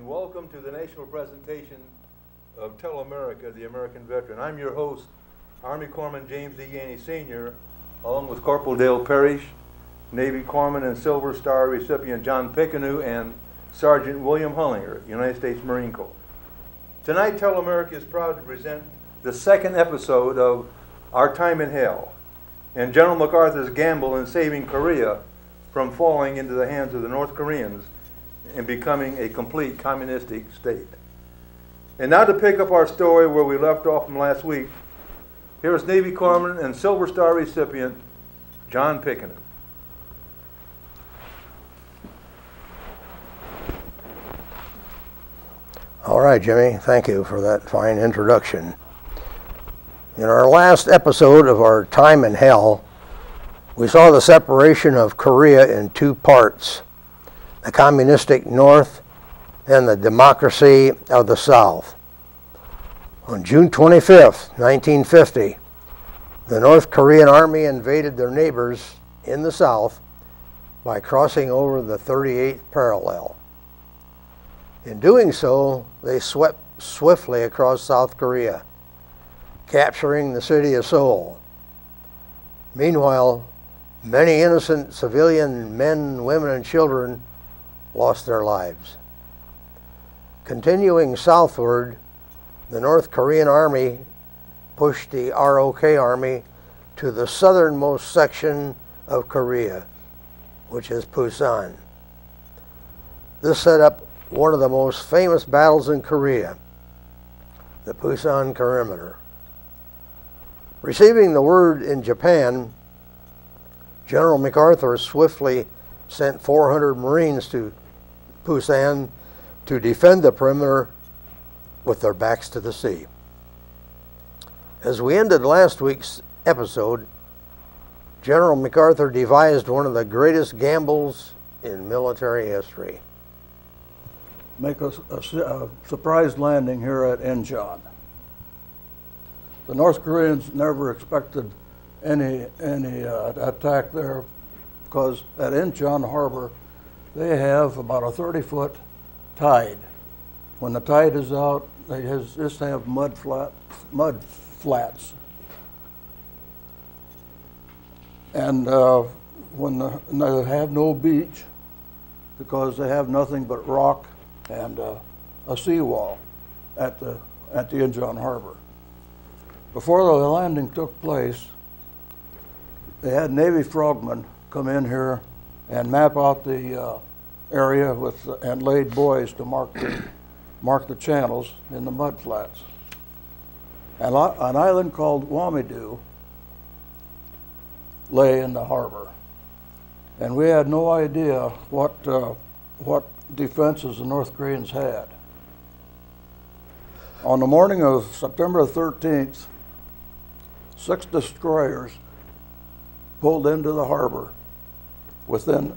and welcome to the national presentation of Tell America, the American Veteran. I'm your host, Army Corpsman James D. Yaney Sr., along with Corporal Dale Parrish, Navy Corpsman and Silver Star recipient John Pickenu, and Sergeant William Hullinger, United States Marine Corps. Tonight, Tell America is proud to present the second episode of Our Time in Hell, and General MacArthur's gamble in saving Korea from falling into the hands of the North Koreans and becoming a complete communistic state. And now to pick up our story where we left off from last week, here is Navy Corpsman and Silver Star recipient John Pickenu. All right, Jimmy, thank you for that fine introduction. In our last episode of Our Time in Hell, we saw the separation of Korea in two parts, the communistic North and the democracy of the South. On June 25th, 1950, the North Korean army invaded their neighbors in the South by crossing over the 38th parallel. In doing so, they swept swiftly across South Korea, capturing the city of Seoul. Meanwhile, many innocent civilian men, women, and children lost their lives. Continuing southward, the North Korean army pushed the ROK army to the southernmost section of Korea, which is Busan. This set up one of the most famous battles in Korea, the Busan Perimeter. Receiving the word in Japan, General MacArthur swiftly sent 400 Marines to Busan to defend the perimeter with their backs to the sea. As we ended last week's episode, General MacArthur devised one of the greatest gambles in military history. Make a surprise landing here at Incheon. The North Koreans never expected any attack there because at Incheon Harbor they have about a 30-foot tide. When the tide is out, they just have mud flats. And when they have no beach because they have nothing but rock and a seawall at the Incheon Harbor. Before the landing took place, they had Navy frogmen come in here and map out the area and laid buoys to mark the channels in the mud flats. And an island called Wamidu lay in the harbor, and we had no idea what defenses the North Koreans had. On the morning of September 13th, 6 destroyers pulled into the harbor within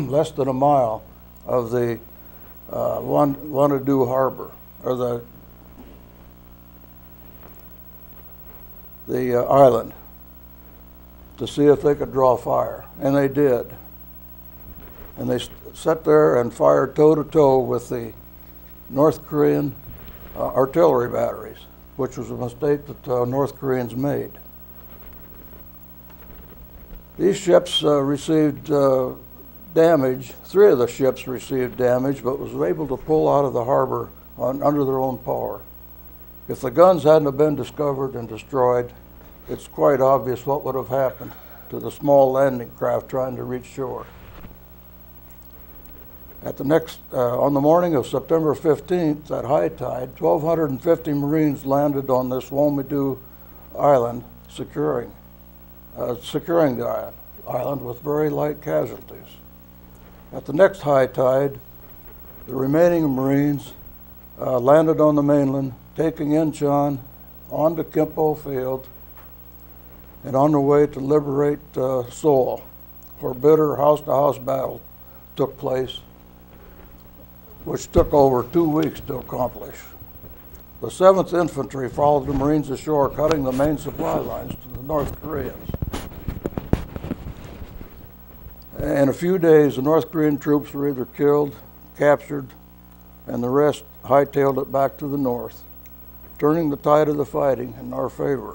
less than a mile of the Wamidu Harbor, or the island, to see if they could draw fire, and they did. And they sat there and fired toe-to-toe with the North Korean artillery batteries, which was a mistake that North Koreans made. These ships received damage. 3 of the ships received damage, but was able to pull out of the harbor under their own power. If the guns hadn't have been discovered and destroyed, it's quite obvious what would have happened to the small landing craft trying to reach shore. On the morning of September 15th, at high tide, 1,250 Marines landed on this Wamidu island, securing the island with very light casualties. At the next high tide, the remaining Marines landed on the mainland, taking Incheon onto Kimpo Field and on their way to liberate Seoul, where bitter house-to-house battle took place, which took over 2 weeks to accomplish. The 7th Infantry followed the Marines ashore, cutting the main supply lines to the North Koreans. In a few days, the North Korean troops were either killed, captured, and the rest hightailed it back to the north, turning the tide of the fighting in our favor.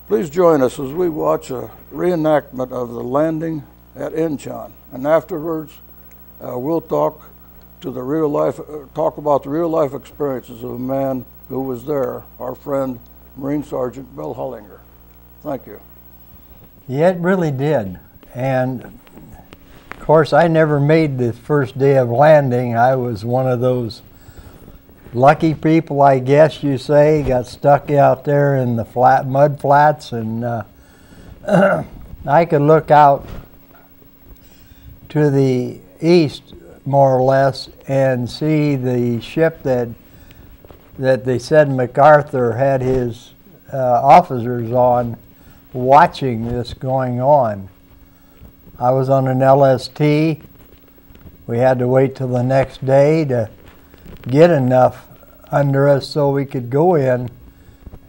Please join us as we watch a reenactment of the landing at Incheon, and afterwards we'll talk about the real life experiences of a man who was there, our friend Marine Sergeant Bill Hullinger. Thank you. Yeah, it really did. And of course, I never made the first day of landing. I was one of those lucky people, I guess you say, got stuck out there in the mud flats, and I could look out to the east more or less and see the ship that they said MacArthur had his officers on watching this going on. I was on an LST. We had to wait till the next day to get enough under us so we could go in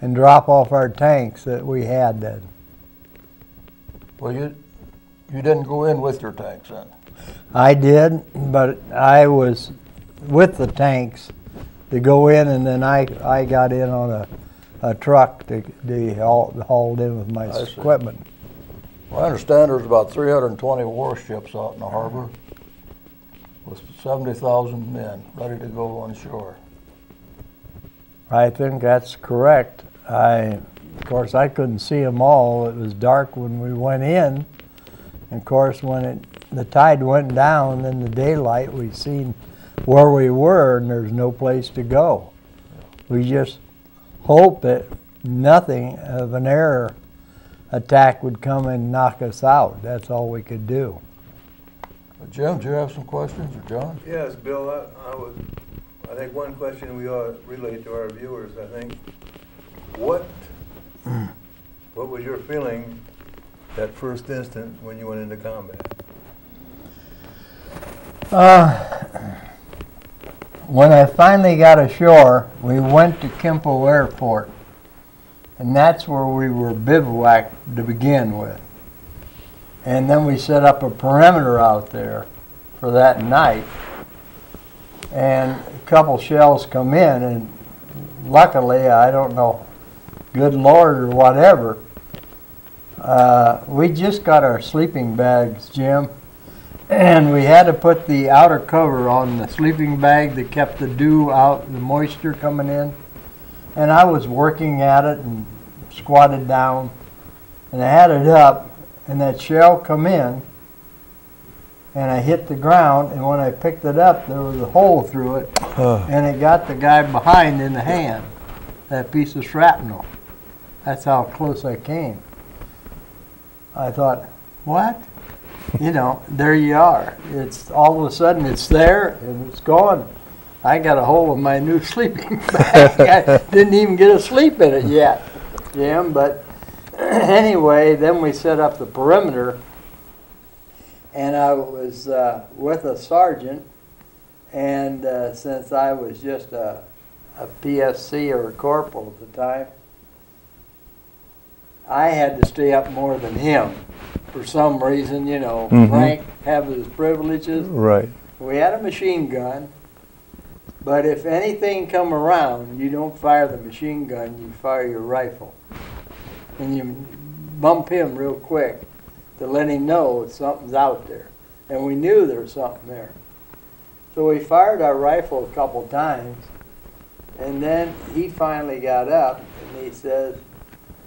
and drop off our tanks that we had then. Well, you didn't go in with your tanks then? I did, but I was with the tanks to go in, and then I got in on a truck to hauled in with my equipment. Well, I understand there's about 320 warships out in the harbor with 70,000 men ready to go on shore. I think that's correct. Of course, I couldn't see them all. It was dark when we went in. And of course, when the tide went down in the daylight, we seen where we were, and there's no place to go. We just hoped that nothing of an air attack would come and knock us out. That's all we could do. Jim, do you have some questions, or John? Yes, Bill, I think one question we ought to relate to our viewers, I think. What was your feeling that first instant when you went into combat? When I finally got ashore, we went to Kimpo Airport, and that's where we were bivouacked to begin with. And then we set up a perimeter out there for that night, and a couple shells come in, and luckily, I don't know, good Lord or whatever, we just got our sleeping bags, Jim, and we had to put the outer cover on the sleeping bag that kept the dew out, the moisture coming in. And I was working at it and squatted down, and I had it up, and that shell come in, and I hit the ground, and when I picked it up, there was a hole through it, and it got the guy behind in the hand, that piece of shrapnel. That's how close I came. I thought, what? You know, there you are. It's all of a sudden it's there and it's gone. I got a hold of my new sleeping bag. I didn't even get a sleep in it yet, Jim. But anyway, then we set up the perimeter, and I was with a sergeant, and since I was just a PSC or a corporal at the time, I had to stay up more than him. For some reason, you know, rank have his privileges. Right. We had a machine gun, but if anything come around, you don't fire the machine gun, you fire your rifle. And you bump him real quick to let him know something's out there. And we knew there was something there. So we fired our rifle a couple times, and then he finally got up and he says,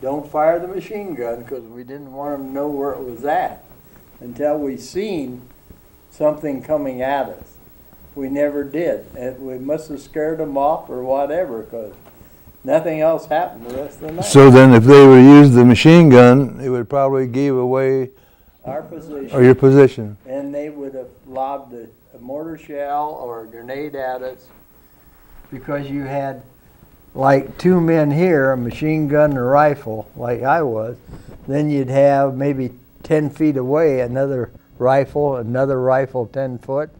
don't fire the machine gun, because we didn't want him to know where it was at until we seen something coming at us. We never did. And we must have scared them off or whatever, because nothing else happened the rest of the night. So then if they would use the machine gun, it would probably give away our position. Or your position. And they would have lobbed a mortar shell or a grenade at us, because you had like two men here, a machine gun and a rifle, like I was. Then you'd have maybe 10 feet away another rifle 10 foot.